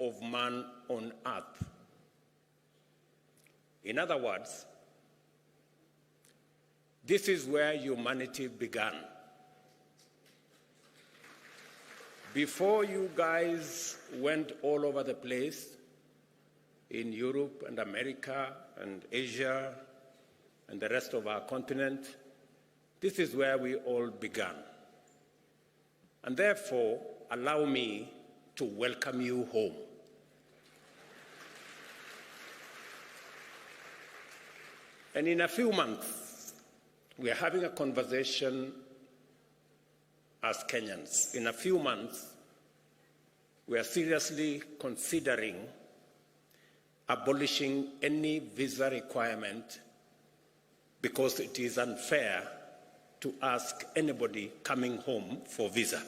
of man on earth. In other words, this is where humanity began. Before you guys went all over the place, in Europe and America and Asia and the rest of our continent, this is where we all began. And therefore, allow me to welcome you home. And in a few months, we are having a conversation as Kenyans. In a few months, we are seriously considering abolishing any visa requirement because it is unfair to ask anybody coming home for visa.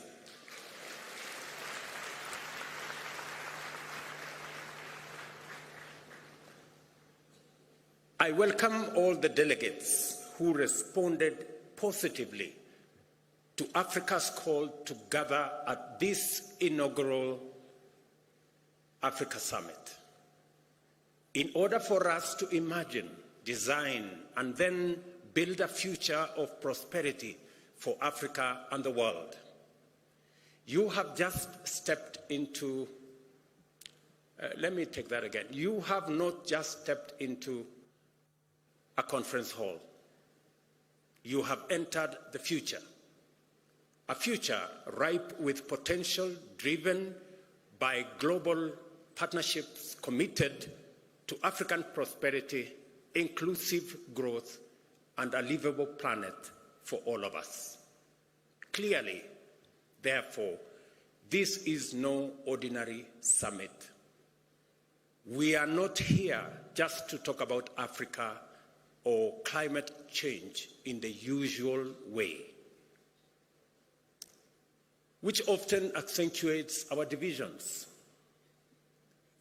I welcome all the delegates who responded positively to Africa's call to gather at this inaugural Africa Summit in order for us to imagine, design, and then build a future of prosperity for Africa and the world. You have just stepped into, let me take that again. You have not just stepped into a conference hall. You have entered the future, a future ripe with potential, driven by global partnerships committed to African prosperity, inclusive growth, and a livable planet for all of us. Clearly, therefore, this is no ordinary summit. We are not here just to talk about Africa or climate change in the usual way, which often accentuates our divisions.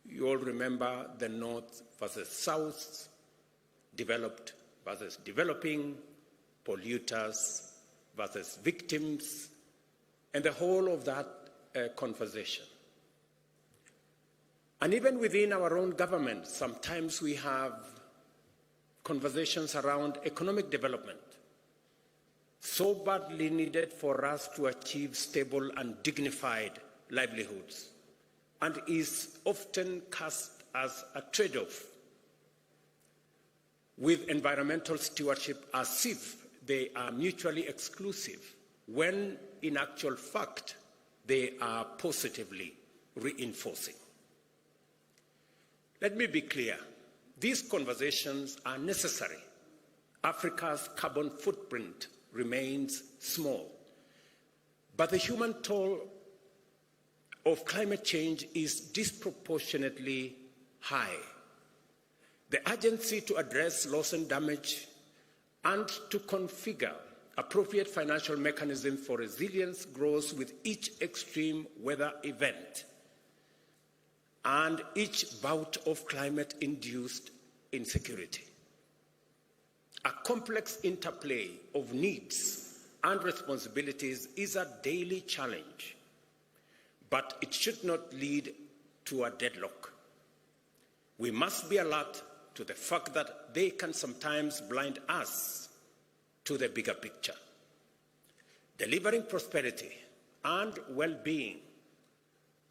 You all remember the North versus South, developed versus developing, polluters versus victims, and the whole of that conversation. And even within our own government, sometimes we have conversations around economic development, so badly needed for us to achieve stable and dignified livelihoods, and is often cast as a trade-off with environmental stewardship as if they are mutually exclusive, when in actual fact they are positively reinforcing. Let me be clear. These conversations are necessary. Africa's carbon footprint remains small, but the human toll of climate change is disproportionately high. The urgency to address loss and damage and to configure appropriate financial mechanisms for resilience grows with each extreme weather event and each bout of climate-induced insecurity. A complex interplay of needs and responsibilities is a daily challenge, but it should not lead to a deadlock. We must be alert to the fact that they can sometimes blind us to the bigger picture. Delivering prosperity and well-being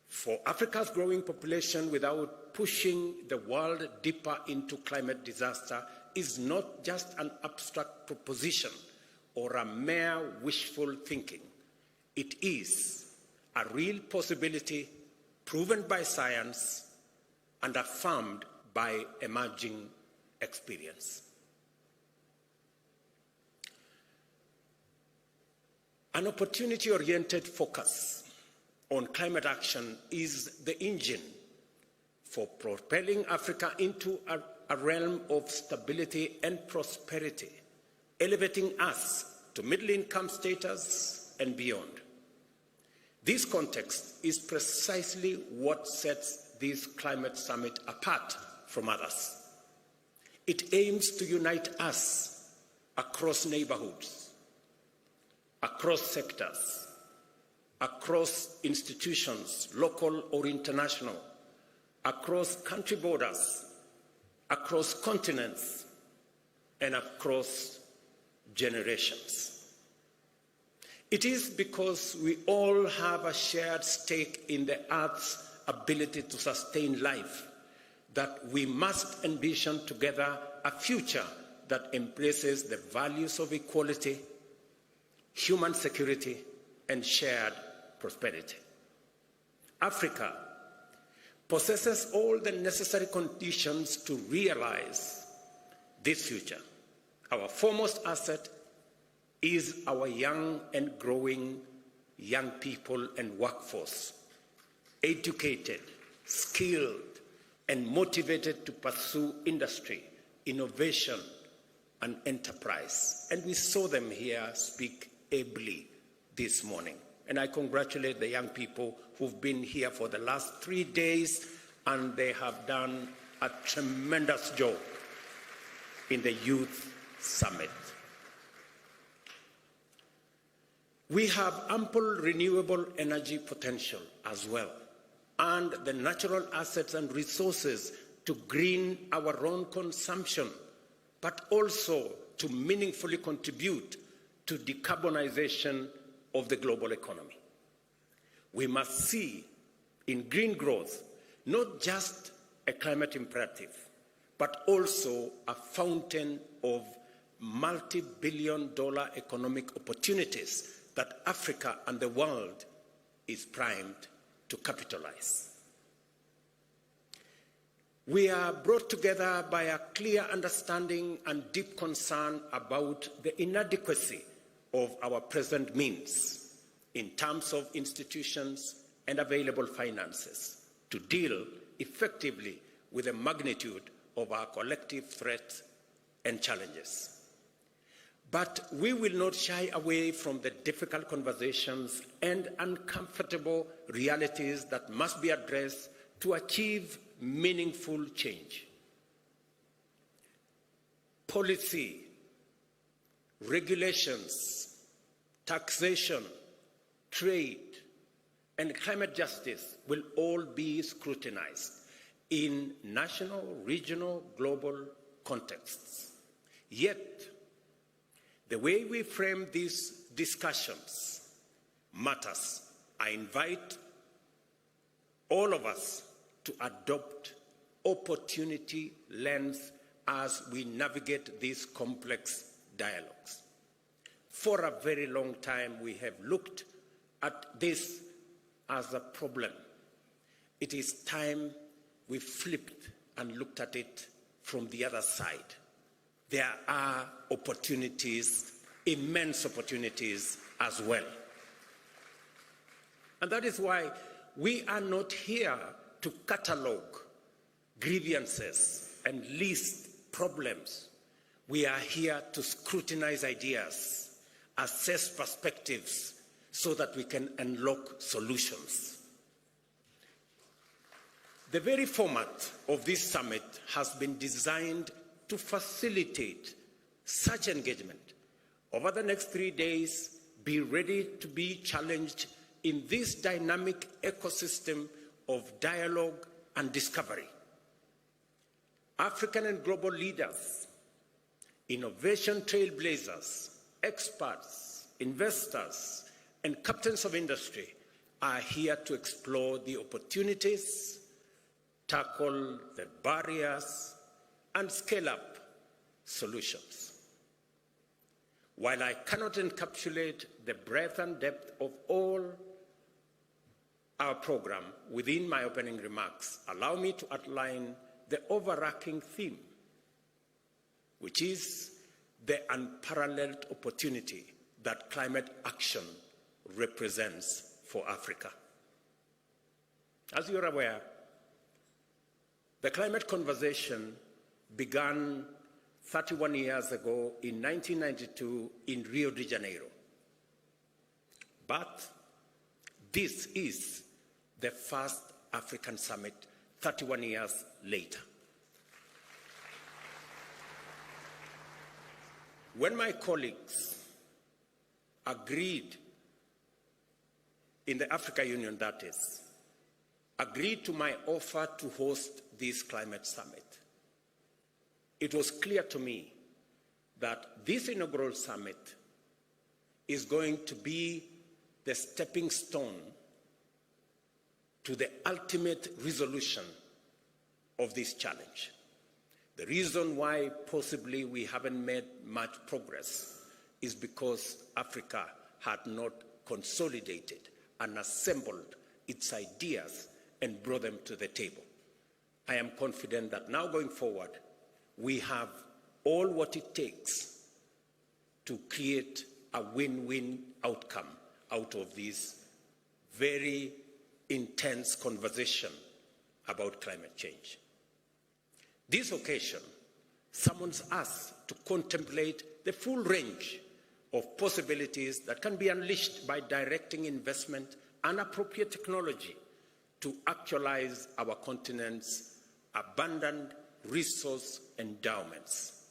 for Africa's growing population without pushing the world deeper into climate disaster is not just an abstract proposition or a mere wishful thinking. It is a real possibility proven by science and affirmed by emerging experience. An opportunity-oriented focus on climate action is the engine for propelling Africa into a realm of stability and prosperity, elevating us to middle-income status and beyond. This context is precisely what sets this climate summit apart from others. It aims to unite us across neighborhoods, across sectors, across institutions, local or international, across country borders, across continents, and across generations. It is because we all have a shared stake in the Earth's ability to sustain life that we must envision together a future that embraces the values of equality, human security, and shared prosperity. Africa possesses all the necessary conditions to realize this future. Our foremost asset is our young and growing young people and workforce, educated, skilled, and motivated to pursue industry, innovation, and enterprise. And we saw them here speak ably this morning. And I congratulate the young people who've been here for the last 3 days, and they have done a tremendous job in the Youth Summit. We have ample renewable energy potential as well, and the natural assets and resources to green our own consumption, but also to meaningfully contribute to decarbonization of the global economy. We must see in green growth not just a climate imperative, but also a fountain of multi-billion-dollar economic opportunities that Africa and the world is primed to capitalize. We are brought together by a clear understanding and deep concern about the inadequacy of our present means in terms of institutions and available finances to deal effectively with the magnitude of our collective threats and challenges. But we will not shy away from the difficult conversations and uncomfortable realities that must be addressed to achieve meaningful change. Policy, regulations, taxation, trade, and climate justice will all be scrutinized in national, regional, global contexts. Yet, the way we frame these discussions matters. I invite all of us to adopt opportunity lens as we navigate these complex dialogues. For a very long time, we have looked at this as a problem. It is time we flipped and looked at it from the other side. There are opportunities, immense opportunities as well. And that is why we are not here to catalogue grievances and list problems. We are here to scrutinize ideas, assess perspectives, so that we can unlock solutions. The very format of this summit has been designed to facilitate such engagement. Over the next 3 days, be ready to be challenged in this dynamic ecosystem of dialogue and discovery. African and global leaders, innovation trailblazers, experts, investors, and captains of industry are here to explore the opportunities, tackle the barriers, and scale up solutions. While I cannot encapsulate the breadth and depth of all our program within my opening remarks, allow me to outline the overarching theme, which is the unparalleled opportunity that climate action represents for Africa. As you're aware, the climate conversation began 31 years ago in 1992 in Rio de Janeiro. But this is the first African summit 31 years later. When my colleagues agreed in the Africa Union, that is, agreed to my offer to host this climate summit. It was clear to me that this inaugural summit is going to be the stepping stone to the ultimate resolution of this challenge. The reason why possibly we haven't made much progress is because Africa had not consolidated and assembled its ideas and brought them to the table. I am confident that now going forward, we have all what it takes to create a win-win outcome out of this very intense conversation about climate change. This occasion summons us to contemplate the full range of possibilities that can be unleashed by directing investment and appropriate technology to actualize our continent's abundant resource endowments.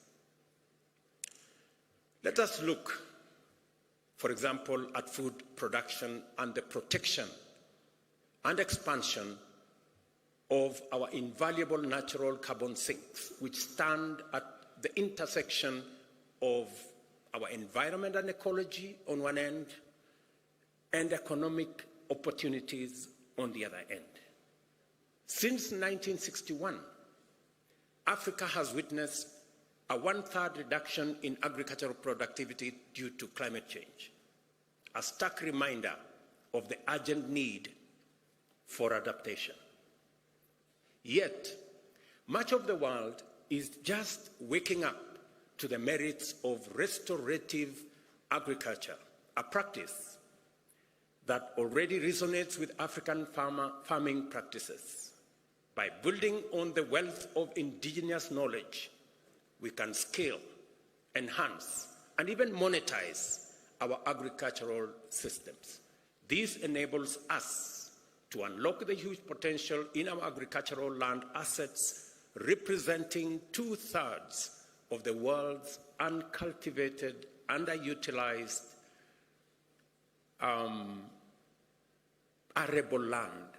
Let us look, for example, at food production and the protection and expansion of our invaluable natural carbon sinks, which stand at the intersection of our environment and ecology on one end, and economic opportunities on the other end. Since 1961, Africa has witnessed a 1/3 reduction in agricultural productivity due to climate change, a stark reminder of the urgent need for adaptation. Yet, much of the world is just waking up to the merits of restorative agriculture, a practice that already resonates with African farming practices. By building on the wealth of indigenous knowledge, we can scale, enhance, and even monetize our agricultural systems. This enables us to unlock the huge potential in our agricultural land assets, representing 2/3 of the world's uncultivated, underutilized arable land,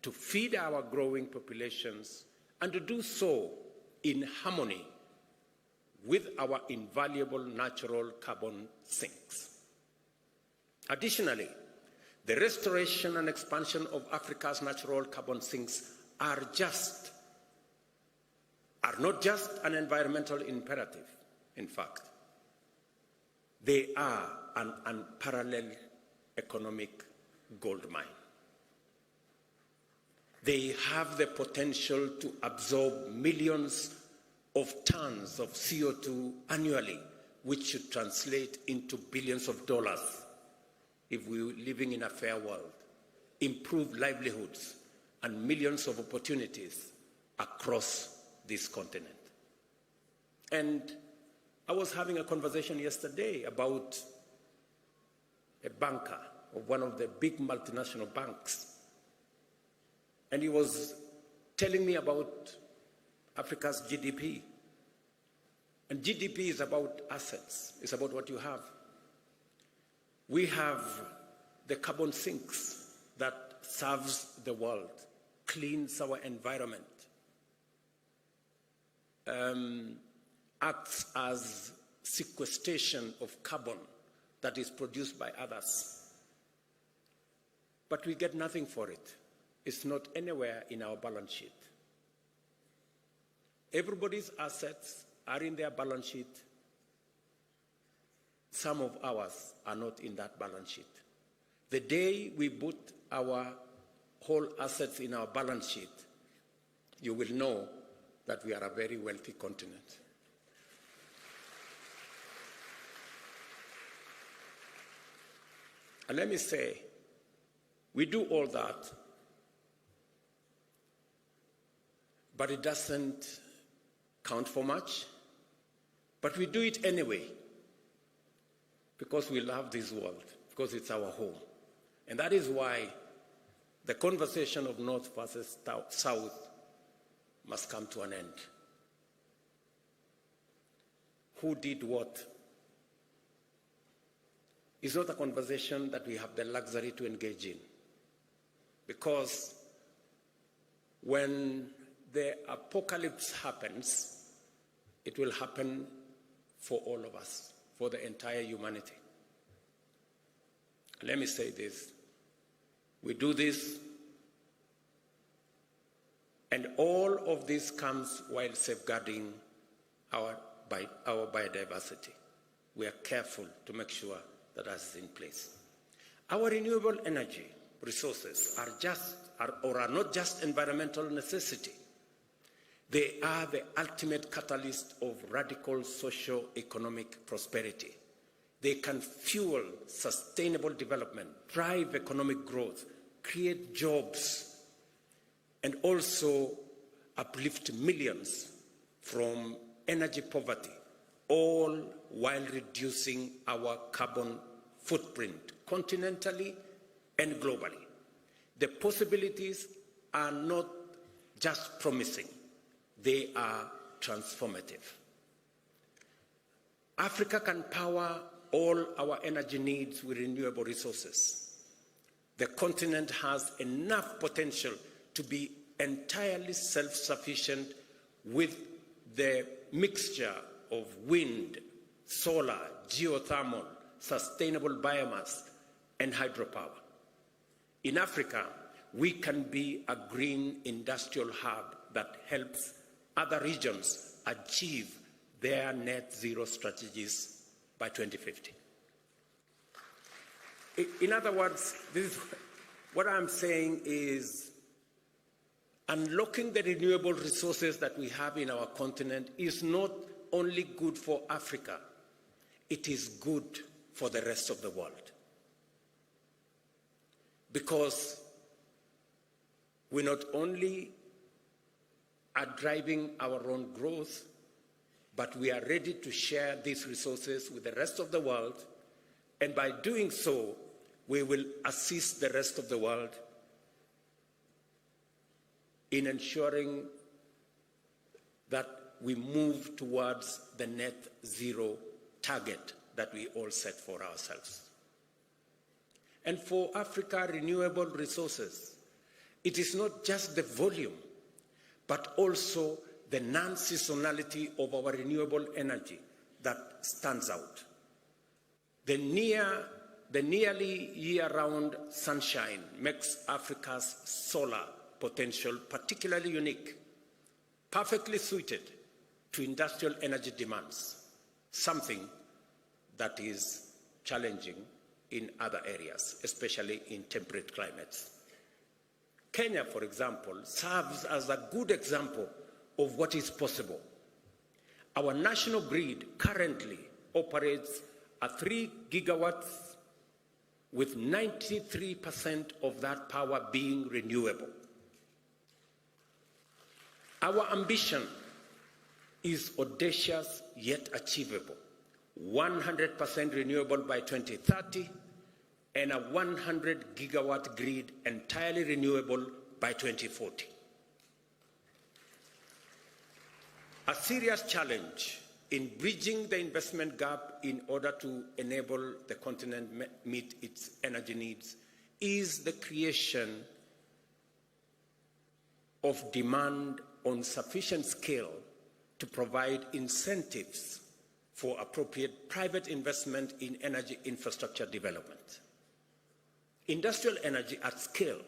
to feed our growing populations, and to do so in harmony with our invaluable natural carbon sinks. Additionally, the restoration and expansion of Africa's natural carbon sinks are not just an environmental imperative. In fact, they are an unparalleled economic gold mine. They have the potential to absorb millions of tons of CO2 annually, which should translate into billions of dollars if we were living in a fair world, improve livelihoods, and millions of opportunities across this continent. And I was having a conversation yesterday about a banker of one of the big multinational banks. And he was telling me about Africa's GDP. And GDP is about assets. It's about what you have. We have the carbon sinks that serves the world, cleans our environment, acts as sequestration of carbon that is produced by others. But we get nothing for it. It's not anywhere in our balance sheet. Everybody's assets are in their balance sheet. Some of ours are not in that balance sheet. The day we put our whole assets in our balance sheet, you will know that we are a very wealthy continent. And let me say, we do all that, but it doesn't count for much. But we do it anyway, because we love this world, because it's our home. And that is why the conversation of North versus South must come to an end. Who did what? It's not a conversation that we have the luxury to engage in, because when the apocalypse happens, it will happen for all of us, for the entire humanity. Let me say this. We do this, and all of this comes while safeguarding our biodiversity. We are careful to make sure that that is in place. Our renewable energy resources are not just environmental necessity. They are the ultimate catalyst of radical socio-economic prosperity. They can fuel sustainable development, drive economic growth, create jobs, and also uplift millions from energy poverty, all while reducing our carbon footprint continentally and globally. The possibilities are not just promising, they are transformative. Africa can power all our energy needs with renewable resources. The continent has enough potential to be entirely self-sufficient with the mixture of wind, solar, geothermal, sustainable biomass, and hydropower. In Africa, we can be a green industrial hub that helps other regions achieve their net zero strategies by 2050. In other words, what I'm saying is unlocking the renewable resources that we have in our continent is not only good for Africa, it is good for the rest of the world. Because we not only are driving our own growth, but we are ready to share these resources with the rest of the world, and by doing so, we will assist the rest of the world in ensuring that we move towards the net zero target that we all set for ourselves. And for Africa, renewable resources, it is not just the volume, but also the non-seasonality of our renewable energy that stands out. The nearly year-round sunshine makes Africa's solar potential particularly unique, perfectly suited to industrial energy demands, something that is challenging in other areas, especially in temperate climates. Kenya, for example, serves as a good example of what is possible. Our national grid currently operates at 3 gigawatts, with 93% of that power being renewable. Our ambition is audacious yet achievable: 100% renewable by 2030 and a 100 gigawatt grid entirely renewable by 2040. A serious challenge in bridging the investment gap in order to enable the continent meet its energy needs is the creation of demand on sufficient scale to provide incentives for appropriate private investment in energy infrastructure development. Industrial energy at scale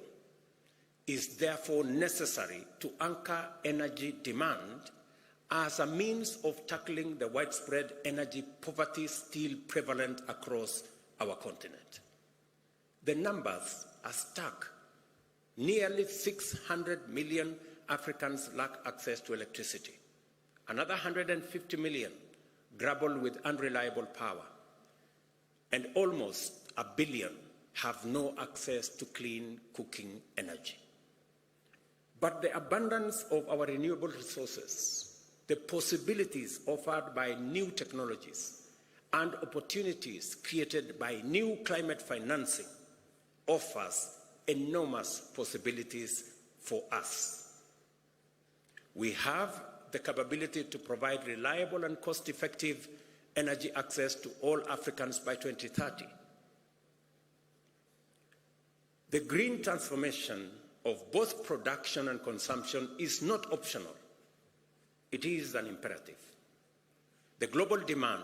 is therefore necessary to anchor energy demand as a means of tackling the widespread energy poverty still prevalent across our continent. The numbers are stark. Nearly 600 million Africans lack access to electricity. Another 150 million grapple with unreliable power. And almost 1 billion have no access to clean cooking energy. But the abundance of our renewable resources, the possibilities offered by new technologies, and opportunities created by new climate financing offers enormous possibilities for us. We have the capability to provide reliable and cost-effective energy access to all Africans by 2030. The green transformation of both production and consumption is not optional. It is an imperative. The global demand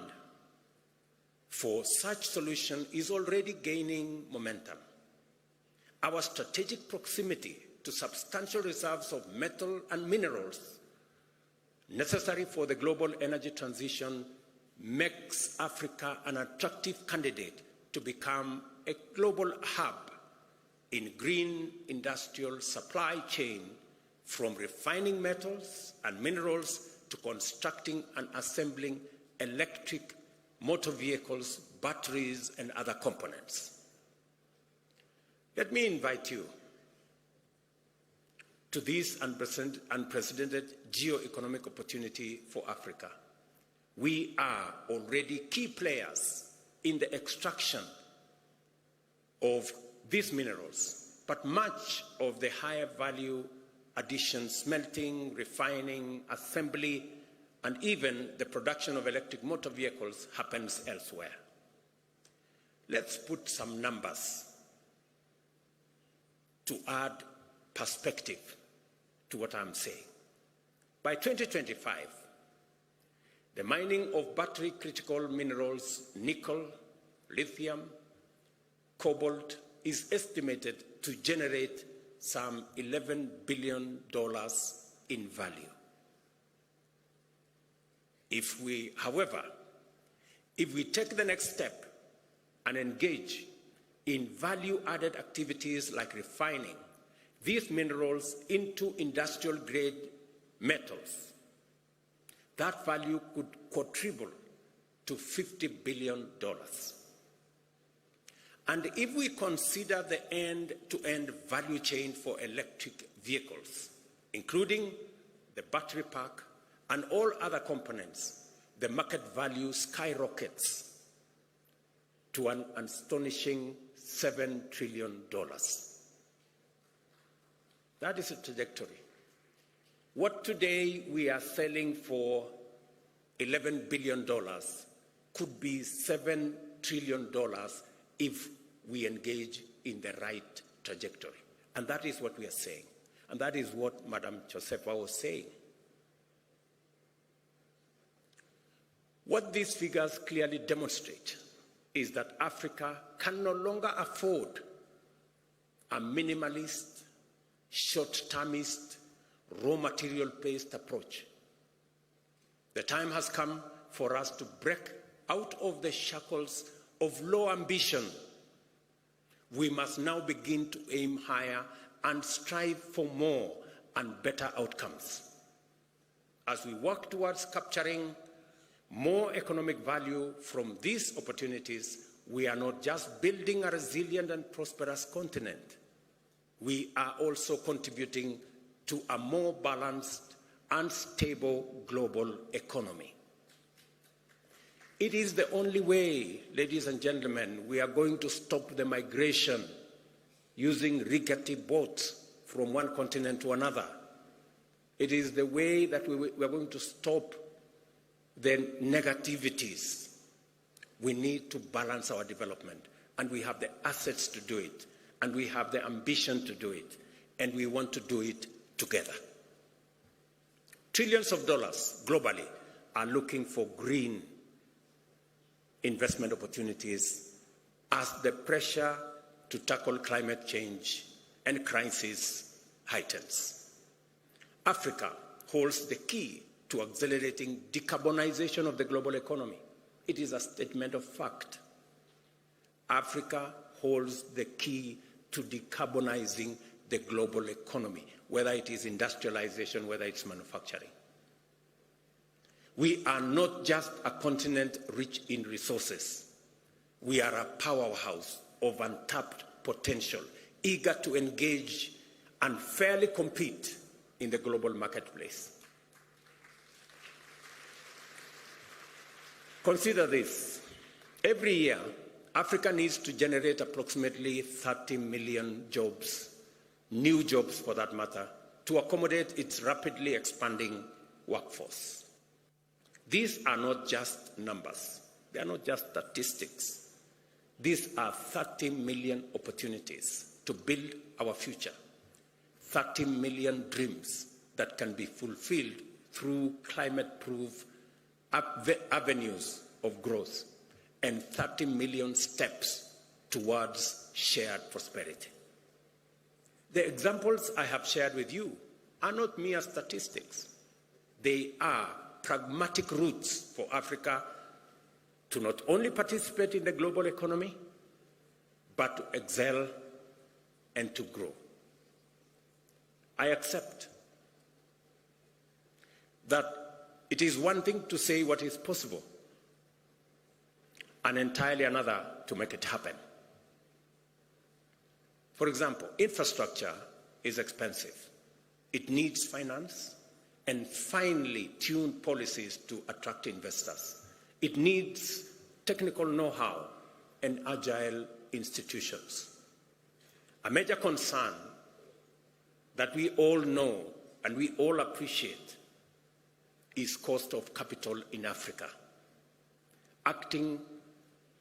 for such solution is already gaining momentum. Our strategic proximity to substantial reserves of metal and minerals necessary for the global energy transition makes Africa an attractive candidate to become a global hub in green industrial supply chain, from refining metals and minerals to constructing and assembling electric motor vehicles, batteries, and other components. Let me invite you to this unprecedented geo-economic opportunity for Africa. We are already key players in the extraction of these minerals, but much of the higher value addition, smelting, refining, assembly, and even the production of electric motor vehicles happens elsewhere. Let's put some numbers to add perspective to what I'm saying. By 2025, the mining of battery critical minerals, nickel, lithium, cobalt, is estimated to generate some $11 billion in value. If we take the next step and engage in value-added activities like refining these minerals into industrial-grade metals, that value could quadruple to $50 billion. And if we consider the end-to-end value chain for electric vehicles, including the battery pack and all other components, the market value skyrockets to an astonishing $7 trillion. That is a trajectory. What today we are selling for $11 billion could be $7 trillion if we engage in the right trajectory. And that is what we are saying. And that is what Madam Josefa was saying. What these figures clearly demonstrate is that Africa can no longer afford a minimalist, short-termist, raw material-based approach. The time has come for us to break out of the shackles of low ambition. We must now begin to aim higher and strive for more and better outcomes. As we work towards capturing more economic value from these opportunities, we are not just building a resilient and prosperous continent. We are also contributing to a more balanced and stable global economy. It is the only way, ladies and gentlemen, we are going to stop the migration using rickety boats from one continent to another. It is the way that we are going to stop the negativities. We need to balance our development, and we have the assets to do it, and we have the ambition to do it, and we want to do it together. Trillions of dollars globally are looking for green investment opportunities as the pressure to tackle climate change and crisis heightens. Africa holds the key to accelerating decarbonization of the global economy. It is a statement of fact. Africa holds the key to decarbonizing the global economy, whether it is industrialization, whether it's manufacturing. We are not just a continent rich in resources. We are a powerhouse of untapped potential, eager to engage and fairly compete in the global marketplace. Consider this. Every year, Africa needs to generate approximately 30 million jobs, new jobs for that matter, to accommodate its rapidly expanding workforce. These are not just numbers. They are not just statistics. These are 30 million opportunities to build our future. 30 million dreams that can be fulfilled through climate-proof avenues of growth and 30 million steps towards shared prosperity. The examples I have shared with you are not mere statistics. They are pragmatic routes for Africa to not only participate in the global economy, but to excel and to grow. I accept that it is one thing to say what is possible and entirely another to make it happen. For example, infrastructure is expensive. It needs finance and finely tuned policies to attract investors. It needs technical know-how and agile institutions. A major concern that we all know and we all appreciate is cost of capital in Africa, acting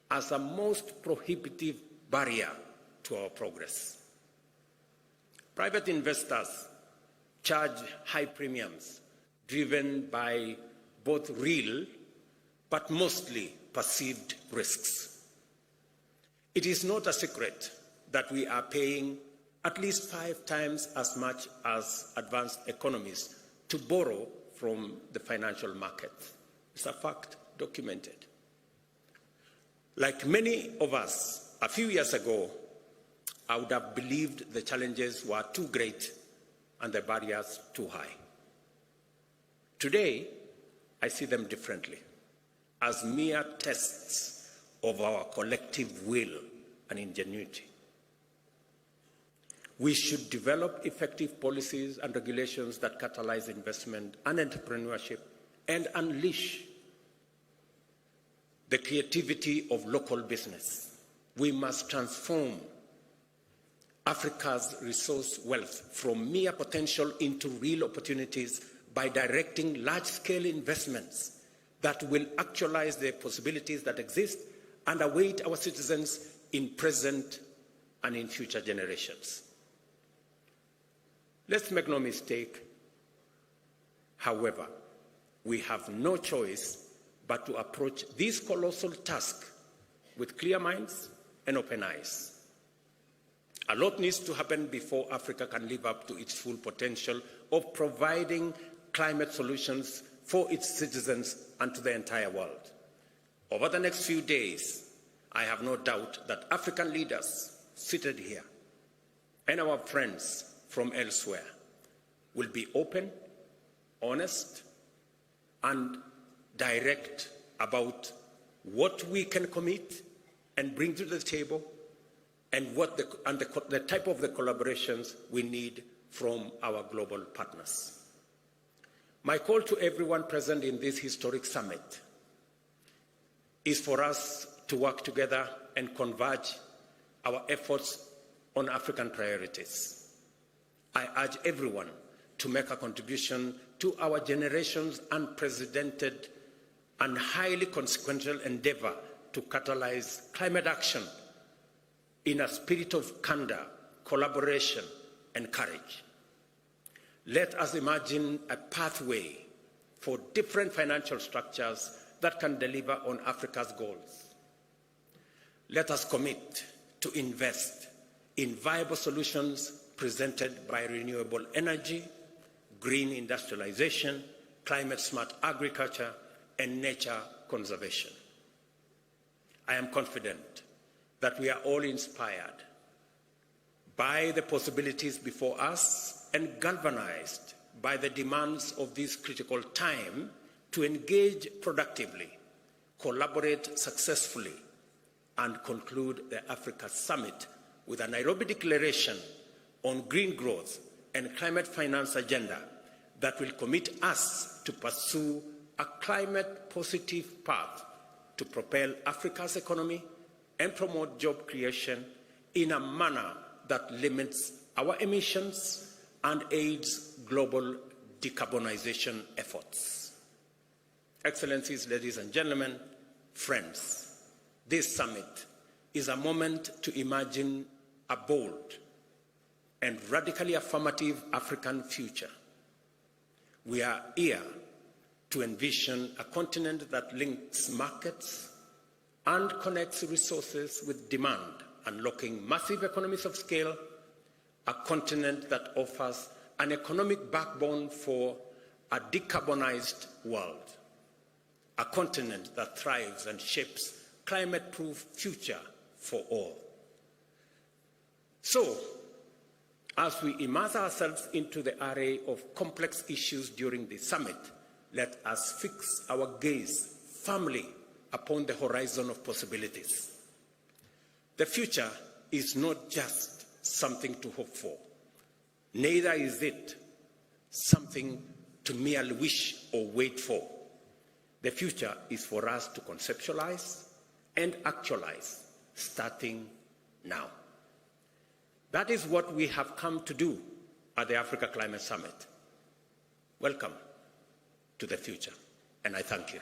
as a most prohibitive barrier to our progress. Private investors charge high premiums driven by both real but mostly perceived risks. It is not a secret that we are paying at least 5 times as much as advanced economies to borrow from the financial markets. It's a fact, documented. Like many of us, a few years ago, I would have believed the challenges were too great and the barriers too high. Today, I see them differently, as mere tests of our collective will and ingenuity. We should develop effective policies and regulations that catalyze investment and entrepreneurship and unleash the creativity of local business. We must transform Africa's resource wealth from mere potential into real opportunities by directing large-scale investments that will actualize the possibilities that exist and await our citizens in present and in future generations. Let's make no mistake, however, we have no choice but to approach this colossal task with clear minds and open eyes. A lot needs to happen before Africa can live up to its full potential of providing climate solutions for its citizens and to the entire world. Over the next few days, I have no doubt that African leaders seated here and our friends from elsewhere will be open, honest, and direct about what we can commit and bring to the table and the type of the collaborations we need from our global partners. My call to everyone present in this historic summit is for us to work together and converge our efforts on African priorities. I urge everyone to make a contribution to our generation's unprecedented and highly consequential endeavor to catalyze climate action in a spirit of candor, collaboration, and courage. Let us imagine a pathway for different financial structures that can deliver on Africa's goals. Let us commit to invest in viable solutions presented by renewable energy, green industrialization, climate-smart agriculture, and nature conservation. I am confident that we are all inspired by the possibilities before us and galvanized by the demands of this critical time to engage productively, collaborate successfully, and conclude the Africa Summit with a Nairobi Declaration on green growth and climate finance agenda that will commit us to pursue a climate-positive path to propel Africa's economy and promote job creation in a manner that limits our emissions and aids global decarbonization efforts. Excellencies, ladies and gentlemen, friends, this summit is a moment to imagine a bold, and radically affirmative African future. We are here to envision a continent that links markets and connects resources with demand, unlocking massive economies of scale, a continent that offers an economic backbone for a decarbonized world, a continent that thrives and shapes climate-proof future for all. So, as we immerse ourselves into the array of complex issues during the summit, let us fix our gaze firmly upon the horizon of possibilities. The future is not just something to hope for. Neither is it something to merely wish or wait for. The future is for us to conceptualize and actualize, starting now. That is what we have come to do at the Africa Climate Summit. Welcome to the future, and I thank you.